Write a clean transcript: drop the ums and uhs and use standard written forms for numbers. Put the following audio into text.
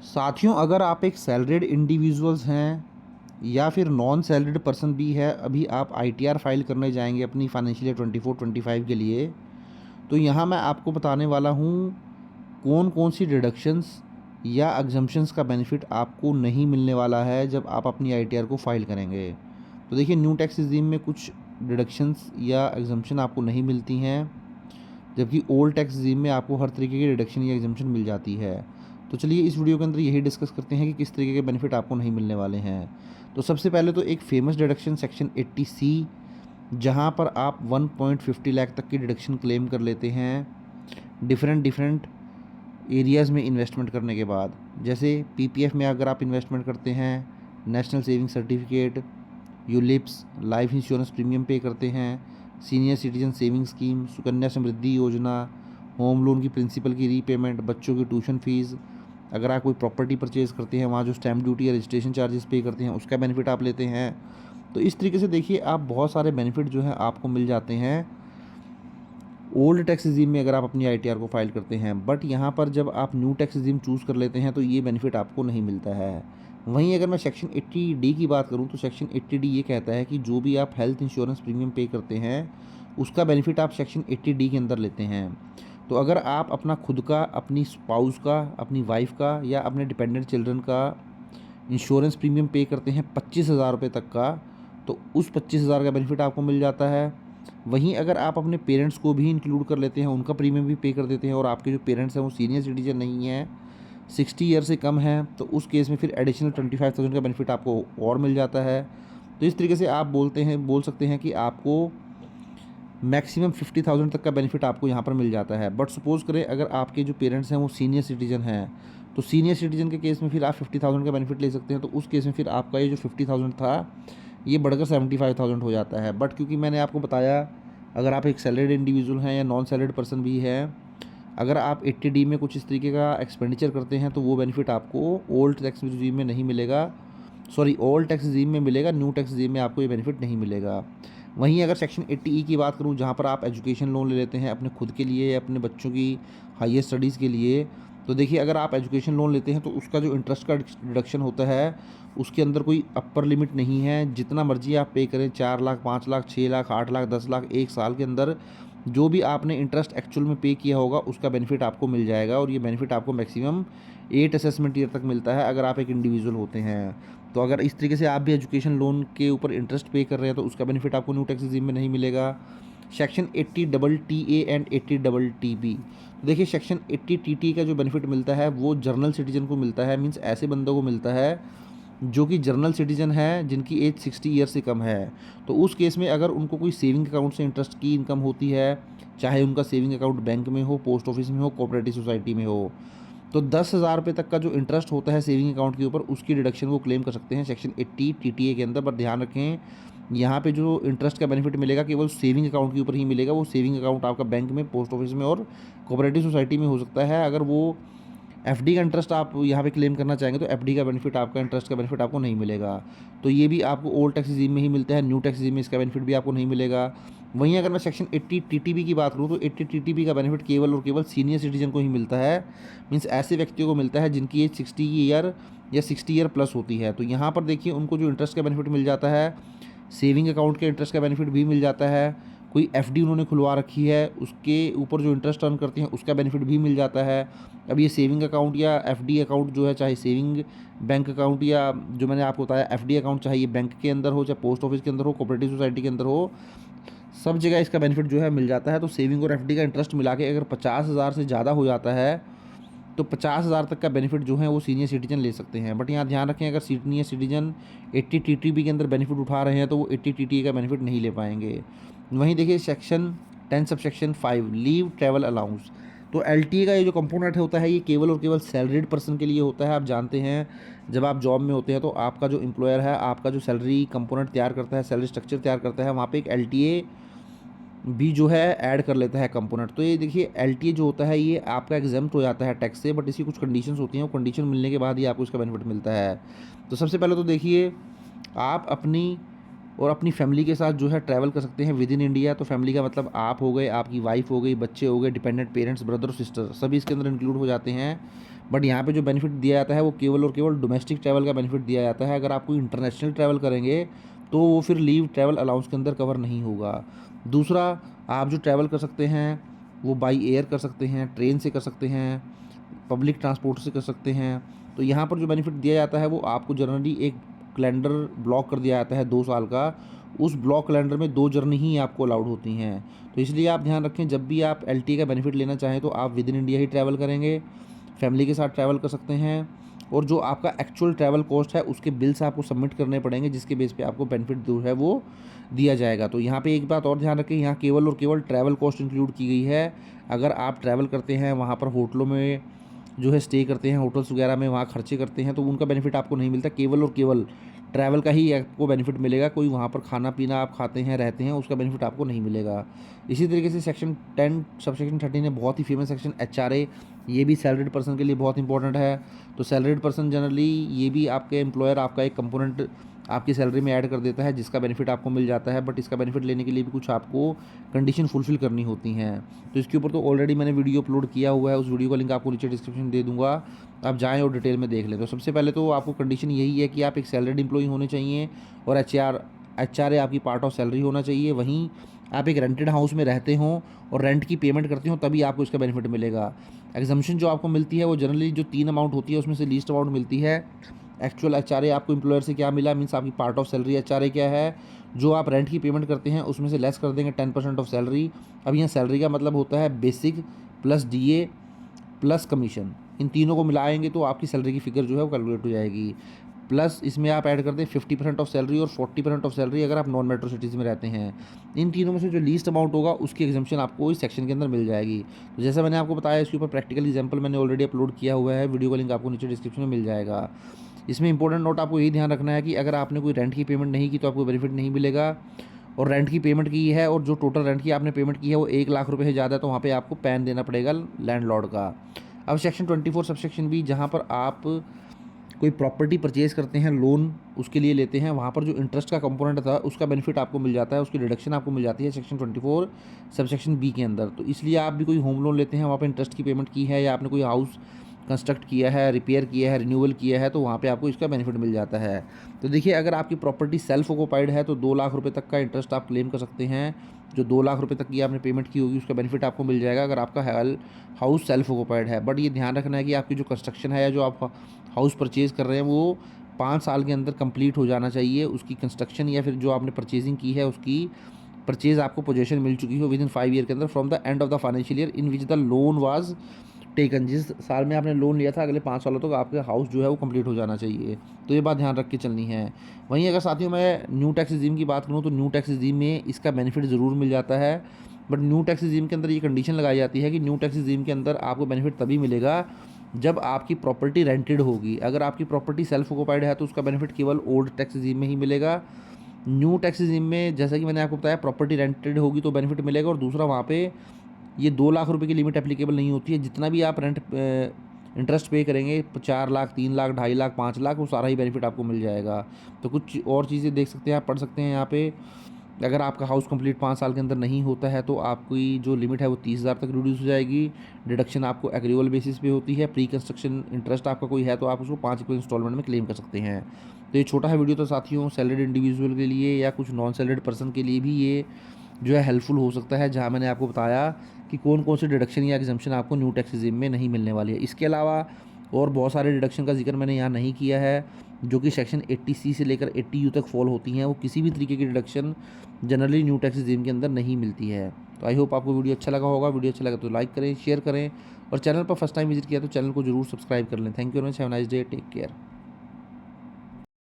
साथियों, अगर आप एक सैलरीड इंडिविजुअल्स हैं या फिर नॉन सैलरीड पर्सन भी है, अभी आप आईटीआर फाइल करने जाएंगे अपनी फाइनेंशियल ईयर 24-25 के लिए, तो यहाँ मैं आपको बताने वाला हूँ कौन कौन सी डिडक्शंस या एग्जम्पशंस का बेनिफिट आपको नहीं मिलने वाला है जब आप अपनी आईटीआर को फाइल करेंगे। तो देखिए, न्यू टैक्स रिजीम में कुछ डिडक्शंस या एग्जम्पशन आपको नहीं मिलती हैं, जबकि ओल्ड टैक्स रिजीम में आपको हर तरीके की डिडक्शन या एग्जम्पशन मिल जाती है। तो चलिए इस वीडियो के अंदर यही डिस्कस करते हैं कि किस तरीके के बेनिफिट आपको नहीं मिलने वाले हैं। तो सबसे पहले तो एक फेमस डिडक्शन सेक्शन 80C, जहां पर आप 1.50 लाख तक की डिडक्शन क्लेम कर लेते हैं डिफरेंट एरियाज़ में इन्वेस्टमेंट करने के बाद। जैसे पीपीएफ में अगर आप इन्वेस्टमेंट करते हैं, national saving certificate, ULIPs, life insurance premium pay करते हैं, senior citizen saving scheme, Sukanya Samriddhi Yojana, home loan की प्रिंसिपल की रीपेमेंट, बच्चों की ट्यूशन फ़ीस, अगर आप कोई प्रॉपर्टी परचेज़ करते हैं वहाँ जो स्टैम्प ड्यूटी या रजिस्ट्रेशन चार्जेस पे करते हैं उसका बेनिफिट आप लेते हैं। तो इस तरीके से देखिए, आप बहुत सारे बेनिफिट जो हैं आपको मिल जाते हैं ओल्ड टैक्स रिजीम में अगर आप अपनी आईटीआर को फाइल करते हैं। बट यहाँ पर जब आप न्यू टैक्स रिजीम चूज़ कर लेते हैं तो ये बेनिफिट आपको नहीं मिलता है। वहीं अगर मैं सेक्शन 80D की बात करूँ तो सेक्शन 80D ये कहता है कि जो भी आप हेल्थ इंश्योरेंस प्रीमियम पे करते हैं उसका बेनिफिट आप सेक्शन 80D के अंदर लेते हैं। तो अगर आप अपना खुद का, अपनी स्पाउस का, अपनी वाइफ का या अपने डिपेंडेंट चिल्ड्रन का इंश्योरेंस प्रीमियम पे करते हैं 25,000 रुपये तक का, तो उस 25,000 का बेनिफिट आपको मिल जाता है। वहीं अगर आप अपने पेरेंट्स को भी इंक्लूड कर लेते हैं, उनका प्रीमियम भी पे कर देते हैं और आपके जो पेरेंट्स हैं वो सीनियर सिटीजन नहीं हैं, 60 ईयर से कम है, तो उस केस में फिर एडिशनल 25,000 का बेनिफिट आपको और मिल जाता है। तो इस तरीके से आप बोल सकते हैं कि आपको मैक्सिमम 50,000 तक का बेनिफिट आपको यहाँ पर मिल जाता है। बट सपोज़ करें अगर आपके जो पेरेंट्स हैं वो सीनियर सिटीजन हैं, तो सीनियर सिटीजन के केस में फिर आप 50,000 का बेनिफिट ले सकते हैं। तो उस केस में फिर आपका ये जो 50,000 था ये बढ़कर 75,000 हो जाता है। बट क्योंकि मैंने आपको बताया, अगर आप एक सैलरीड इंडिविजुअल हैं या नॉन सैलरीड पर्सन भी है, अगर आप 80D में कुछ इस तरीके का एक्सपेंडिचर करते हैं तो वो बेनिफिट आपको ओल्ड टैक्स रिजीम में नहीं मिलेगा, सॉरी ओल्ड टैक्स रिजीम में मिलेगा, न्यू टैक्स रिजीम में आपको ये बेनिफिट नहीं मिलेगा। वहीं अगर सेक्शन 80E की बात करूं, जहां पर आप एजुकेशन लोन ले लेते हैं अपने खुद के लिए या अपने बच्चों की हायर स्टडीज़ के लिए, तो देखिए अगर आप एजुकेशन लोन लेते हैं तो उसका जो इंटरेस्ट का डिडक्शन होता है उसके अंदर कोई अपर लिमिट नहीं है। जितना मर्जी आप पे करें, 4 लाख, 5 लाख, 6 लाख, 8 लाख, 10 लाख, एक साल के अंदर जो भी आपने इंटरेस्ट एक्चुअल में पे किया होगा उसका बेनिफिट आपको मिल जाएगा। और ये बेनिफिट आपको मैक्सिमम 8 असेसमेंट ईयर तक मिलता है अगर आप एक इंडिविजुअल होते हैं। तो अगर इस तरीके से आप भी एजुकेशन लोन के ऊपर इंटरेस्ट पे कर रहे हैं तो उसका बेनिफिट आपको न्यू टैक्स रिजीम में नहीं मिलेगा। सेक्शन 80TTA एंड 80TB, देखिए सेक्शन 80TT का जो बेनिफिट मिलता है वो जर्नल सिटीजन को मिलता है, मींस ऐसे बंदों को मिलता है जो कि जर्नल सिटीजन है जिनकी एज 60 ईयर से कम है। तो उस केस में अगर उनको कोई सेविंग अकाउंट से इंटरेस्ट की इनकम होती है, चाहे उनका सेविंग अकाउंट बैंक में हो, पोस्ट ऑफिस में हो, कोऑपरेटिव सोसाइटी में हो, तो 10,000 रुपये तक का जो इंटरेस्ट होता है सेविंग अकाउंट के ऊपर उसकी डिडक्शन वो क्लेम कर सकते हैं सेक्शन 80TTA के अंदर। पर ध्यान रखें, यहाँ पे जो इंटरेस्ट का बेनिफिट मिलेगा केवल सेविंग अकाउंट के ऊपर ही मिलेगा। वो सेविंग अकाउंट आपका बैंक में, पोस्ट ऑफिस में और कोऑपरेटिव सोसाइटी में हो सकता है। अगर वो एफडी का इंटरेस्ट आप यहाँ पे क्लेम करना चाहेंगे तो एफडी का बेनिफिट, आपका इंटरेस्ट का बेनिफिट आपको नहीं मिलेगा। तो ये भी आपको ओल्ड टैक्स रिजीम में ही मिलता है, न्यू टैक्स रिजीम में इसका बेनिफिट भी आपको नहीं मिलेगा। वहीं अगर मैं सेक्शन 80TTB की बात करूँ तो 80TTB का बेनिफिट केवल और केवल सीनियर सिटीजन को ही मिलता है, मीन्स ऐसे व्यक्तियों को मिलता है जिनकी एज 60 ईयर या 60 ईयर प्लस होती है। तो यहाँ पर देखिए उनको जो इंटरेस्ट का बेनिफिट मिल जाता है, सेविंग अकाउंट के इंटरेस्ट का बेनिफिट भी मिल जाता है, कोई एफडी उन्होंने खुलवा रखी है उसके ऊपर जो इंटरेस्ट अर्न करते हैं उसका बेनिफिट भी मिल जाता है। अब ये सेविंग अकाउंट या एफडी अकाउंट जो है, चाहे सेविंग बैंक अकाउंट या जो मैंने आपको बताया एफडी अकाउंट, चाहे ये बैंक के अंदर हो, चाहे पोस्ट ऑफिस के अंदर हो, कोऑपरेटिव सोसाइटी के अंदर हो, सब जगह इसका बेनिफिट जो है मिल जाता है। तो सेविंग और एफडी का इंटरेस्ट मिला के अगर 50,000 से ज़्यादा हो जाता है तो 50,000 तक का बेनिफिट जो है वो सीनियर सिटीजन ले सकते हैं। बट यहाँ ध्यान रखें, अगर सीनियर सिटीजन 80TTB के अंदर बेनिफिट उठा रहे हैं तो वो 80TTA का बेनिफिट नहीं ले पाएंगे। वहीं देखिए section 10 subsection 5 leave travel allowance, तो एलटीए का ये जो कंपोनेंट होता है ये केवल और केवल सैलरीड पर्सन के लिए होता है। आप जानते हैं जब आप जॉब में होते हैं तो आपका जो एम्प्लॉयर है आपका जो सैलरी कंपोनेंट तैयार करता है, सैलरी स्ट्रक्चर तैयार करता है, वहाँ पे एक एलटीए भी जो है ऐड कर लेता है कंपोनेंट। तो ये देखिए एलटीए जो होता है ये आपका एग्जाम्प्ट हो जाता है टैक्स से, बट इसकी कुछ कंडीशंस होती हैं, वो कंडीशन मिलने के बाद ही आपको इसका बेनिफिट मिलता है। तो सबसे पहले तो देखिए आप अपनी फैमिली के साथ जो है ट्रैवल कर सकते हैं विद इन इंडिया। तो फैमिली का मतलब आप हो गए, आपकी वाइफ हो गई, बच्चे हो गए, डिपेंडेंट पेरेंट्स, ब्रदर और सिस्टर, सभी इसके अंदर इंक्लूड हो जाते हैं। बट यहाँ पे जो बेनिफिट दिया जाता है वो केवल और केवल डोमेस्टिक ट्रैवल का बेनिफिट दिया जाता है। अगर आप कोई इंटरनेशनल ट्रैवल करेंगे तो वो फिर लीव ट्रैवल अलाउंस के अंदर कवर नहीं होगा। दूसरा, आप जो ट्रैवल कर सकते हैं वो बाई एयर कर सकते हैं, ट्रेन से कर सकते हैं, पब्लिक ट्रांसपोर्ट से कर सकते हैं। तो यहाँ पर जो बेनिफिट दिया जाता है वो आपको जनरली एक कैलेंडर ब्लॉक कर दिया जाता है 2 साल का। उस ब्लॉक कैलेंडर में 2 जर्नी ही आपको अलाउड होती हैं। तो इसलिए आप ध्यान रखें, जब भी आप एलटीए का बेनिफिट लेना चाहें तो आप with in India he travel करेंगे, फैमिली के साथ ट्रैवल कर सकते हैं, और जो आपका एक्चुअल ट्रैवल कॉस्ट है उसके बिल्स आपको सबमिट करने पड़ेंगे, जिसके बेस पे आपको बेनिफिट जो है वो दिया जाएगा। तो यहाँ पे एक बात और ध्यान रखें, यहाँ केवल और केवल ट्रैवल कॉस्ट इंक्लूड की गई है। अगर आप ट्रैवल करते हैं, वहाँ पर होटलों में जो है स्टे करते हैं, होटल्स वगैरह में वहाँ खर्चे करते हैं, तो उनका बेनिफिट आपको नहीं मिलता। केवल और केवल ट्रैवल का ही आपको बेनिफिट मिलेगा। कोई वहाँ पर खाना पीना आप खाते हैं, रहते हैं, उसका बेनिफिट आपको नहीं मिलेगा। इसी तरीके से सेक्शन 10 सबसेक्शन 13 है बहुत ही फेमस सेक्शन एचआरए। ये भी सैलरीड पर्सन के लिए बहुत इंपॉर्टेंट है। तो सैलरीड पर्सन जनरली ये भी आपके एम्प्लॉयर आपका एक कंपोनेंट आपकी सैलरी में ऐड कर देता है, जिसका बेनिफिट आपको मिल जाता है। बट इसका बेनिफिट लेने के लिए भी कुछ आपको कंडीशन फुलफिल करनी होती हैं। तो इसके ऊपर तो ऑलरेडी मैंने वीडियो अपलोड किया हुआ है, उस वीडियो का लिंक आपको नीचे डिस्क्रिप्शन दे दूंगा, आप जाएँ और डिटेल में देख लें। तो सबसे पहले तो आपको कंडीशन यही है कि आप एक सैलरीड एम्प्लॉई होने चाहिए और एचआरए आपकी पार्ट ऑफ सैलरी होना चाहिए। वहीं आप एक रेंटेड हाउस में रहते हों और रेंट की पेमेंट करते हो, तभी आपको इसका बेनिफिट मिलेगा। एग्जम्पशन जो आपको मिलती है वो जनरली जो 3 अमाउंट होती है उसमें से लीस्ट अमाउंट मिलती है। एक्चुअल एचआरए आपको एम्प्लॉयर से क्या मिला, मीन्स आपकी पार्ट ऑफ सैलरी एचआरए क्या है, जो आप रेंट की पेमेंट करते हैं उसमें से लेस कर देंगे 10% ऑफ सैलरी। अब यहाँ सैलरी का मतलब होता है basic plus DA plus commission, इन तीनों को मिलाएंगे तो आपकी सैलरी की फिगर जो है वो कैलकुलेट हो जाएगी। प्लस इसमें आप ऐड कर दें 50% ऑफ सैलरी और 40% ऑफ सैलरी अगर आप नॉन मेट्रो सिटीज़ में रहते हैं। इन तीनों में से जो लीस्ट अमाउंट होगा उसकी एग्जम्पशन आपको इस सेक्शन के अंदर मिल जाएगी। तो जैसा मैंने आपको बताया, इसके ऊपर प्रैक्टिकल एग्जाम्पल मैंने ऑलरेडी अपलोड किया हुआ है, वीडियो का लिंक आपको नीचे डिस्क्रिप्शन में मिल जाएगा। इसमें इंपॉर्टेंट नोट आपको यही ध्यान रखना है कि अगर आपने कोई रेंट की पेमेंट नहीं की तो आपको बेनिफिट नहीं मिलेगा, और रेंट की पेमेंट की है और जो टोटल रेंट की आपने पेमेंट की है वो 1 लाख रुपये से ज़्यादा है तो वहाँ पे आपको पैन देना पड़ेगा लैंडलॉर्ड का। अब सेक्शन 24 सबसेक्शन बी, जहाँ पर आप कोई प्रॉपर्टी परचेज करते हैं, लोन उसके लिए लेते हैं, वहाँ पर जो इंटरेस्ट का कंपोनेंट था उसका बेनिफिट आपको मिल जाता है, उसकी डिडक्शन आपको मिल जाती है सेक्शन 24 सबसेक्शन बी के अंदर। तो इसलिए आप भी कोई होम लोन लेते हैं, वहाँ पर इंटरेस्ट की पेमेंट की है, या आपने कोई हाउस कंस्ट्रक्ट किया है, रिपेयर किया है, रिन्यूअल किया है, तो वहाँ पे आपको इसका बेनिफिट मिल जाता है। तो देखिए, अगर आपकी प्रॉपर्टी सेल्फ ऑक्युपाइड है तो 2 लाख रुपए तक का इंटरेस्ट आप क्लेम कर सकते हैं। जो 2 लाख रुपए तक की आपने पेमेंट की होगी उसका बेनिफिट आपको मिल जाएगा अगर आपका हाउस सेल्फ ऑक्युपाइड है। बट ये ध्यान रखना है कि आपकी जो कंस्ट्रक्शन है या जो आप हाउस परचेज़ कर रहे हैं वो 5 साल के अंदर कंप्लीट हो जाना चाहिए। उसकी कंस्ट्रक्शन या फिर जो आपने परचेजिंग की है उसकी परचेज़ आपको पोजेसन मिल चुकी हो विद इन 5 ईयर के अंदर from the end of the financial year in which the loan was taken. जिस साल में आपने लोन लिया था अगले 5 सालों तक आपका हाउस जो है वो कंप्लीट हो जाना चाहिए। तो ये बात ध्यान रख के चलनी है। वहीं अगर साथियों मैं न्यू टैक्स रिजीम की बात करूँ तो न्यू टैक्स रिजीम में इसका बेनिफिट ज़रूर मिल जाता है। बट न्यू टैक्स रिजीम के अंदर ये कंडीशन लगाई जाती है कि न्यू टैक्स रिजीम के अंदर आपको बेनिफिट तभी मिलेगा जब आपकी प्रॉपर्टी रेंटेड होगी। अगर आपकी प्रॉपर्टी सेल्फ ऑक्युपाइड है तो उसका बेनिफिट केवल ओल्ड टैक्स रिजीम में ही मिलेगा। न्यू टैक्स रिजीम में जैसा कि मैंने आपको बताया प्रॉपर्टी रेंटेड होगी तो बेनिफिट मिलेगा, और दूसरा वहाँ पे ये 2 लाख रुपए की लिमिट एप्लीकेबल नहीं होती है। जितना भी आप रेंट इंटरेस्ट पे करेंगे 4 लाख, 3 लाख, 2.5 लाख, 5 लाख, वो सारा ही बेनिफिट आपको मिल जाएगा। तो कुछ और चीज़ें देख सकते हैं, आप पढ़ सकते हैं यहाँ पे। अगर आपका हाउस कंप्लीट 5 साल के अंदर नहीं होता है तो आपकी जो लिमिट है वो 30,000 तक रिड्यूस हो जाएगी। डिडक्शन आपको एग्रीवल बेसिस पे होती है। प्री कंस्ट्रक्शन इंटरेस्ट आपका कोई है तो आप उसको 5 इंस्टॉलमेंट में क्लेम कर सकते हैं। तो ये छोटा है वीडियो तो साथियों सैलरीड इंडिविजुअल के लिए या कुछ नॉन सैलरीड पर्सन के लिए भी ये जो है हेल्पफुल हो सकता है, जहाँ मैंने आपको बताया कि कौन कौन से डिडक्शन या एग्जम्पशन आपको न्यू टैक्स रिजीम में नहीं मिलने वाली है। इसके अलावा और बहुत सारे डिडक्शन का जिक्र मैंने यहाँ नहीं किया है जो कि सेक्शन 80C से लेकर 80U तक फॉल होती हैं। वो किसी भी तरीके की deduction generally new tax regime के अंदर नहीं मिलती है। तो आई होप आपको वीडियो अच्छा लगा होगा। वीडियो अच्छा लगा तो लाइक करें, शेयर करें, और चैनल पर फर्स्ट टाइम विजिट किया तो चैनल को जरूर सब्सक्राइब कर लें। Thank you very much, have a nice day, take care.